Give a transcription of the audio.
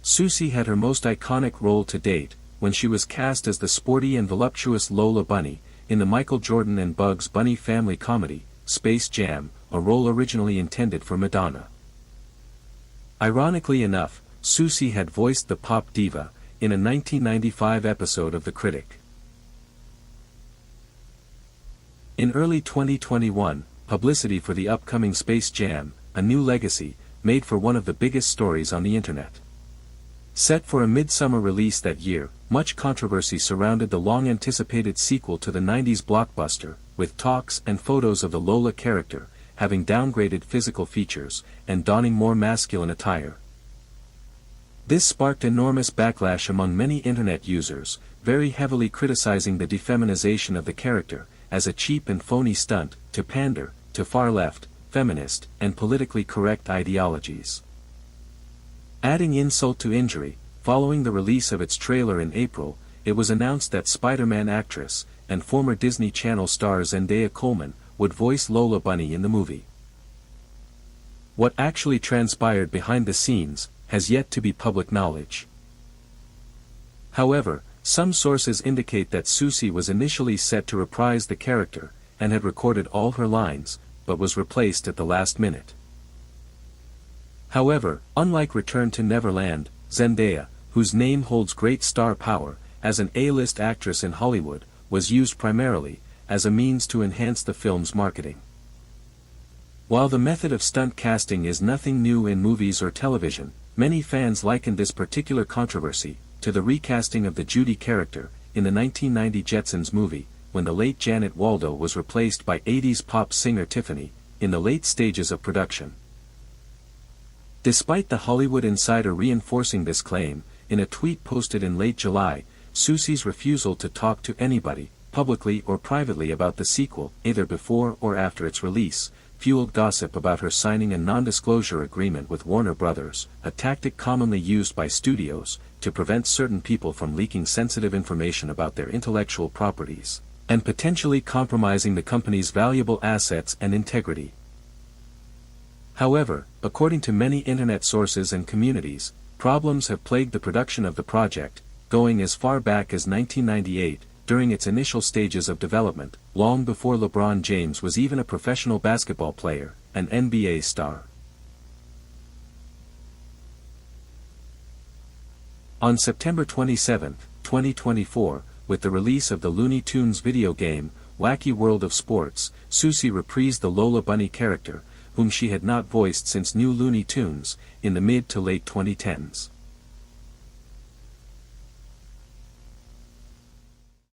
Soucie had her most iconic role to date, when she was cast as the sporty and voluptuous Lola Bunny, in the Michael Jordan and Bugs Bunny family comedy, Space Jam, a role originally intended for Madonna. Ironically enough, Soucie had voiced the pop diva, in a 1995 episode of The Critic. In early 2021, publicity for the upcoming Space Jam, A New Legacy, made for one of the biggest stories on the internet. Set for a midsummer release that year, much controversy surrounded the long-anticipated sequel to the 90s blockbuster, with talks and photos of the Lola character, having downgraded physical features, and donning more masculine attire. This sparked enormous backlash among many internet users, very heavily criticizing the defeminization of the character, as a cheap and phony stunt, to pander, to far-left, feminist, and politically correct ideologies. Adding insult to injury, following the release of its trailer in April, it was announced that Spider-Man actress, and former Disney Channel star Zendaya Coleman, would voice Lola Bunny in the movie. What actually transpired behind the scenes, has yet to be public knowledge. However, some sources indicate that Soucie was initially set to reprise the character, and had recorded all her lines, but was replaced at the last minute. However, unlike Return to Neverland, Zendaya, whose name holds great star power, as an A-list actress in Hollywood, was used primarily, as a means to enhance the film's marketing. While the method of stunt casting is nothing new in movies or television, many fans likened this particular controversy to the recasting of the Judy character, in the 1990 Jetsons movie, when the late Janet Waldo was replaced by 80s pop singer Tiffany, in the late stages of production. Despite the Hollywood Insider reinforcing this claim, in a tweet posted in late July, Soucie's refusal to talk to anybody, publicly or privately about the sequel, either before or after its release, fueled gossip about her signing a non-disclosure agreement with Warner Brothers, a tactic commonly used by studios, to prevent certain people from leaking sensitive information about their intellectual properties, and potentially compromising the company's valuable assets and integrity. However, according to many internet sources and communities, problems have plagued the production of the project, going as far back as 1998, during its initial stages of development, long before LeBron James was even a professional basketball player, an NBA star. On September 27, 2024, with the release of the Looney Tunes video game, Wacky World of Sports, Soucie reprised the Lola Bunny character, whom she had not voiced since New Looney Tunes, in the mid to late 2010s.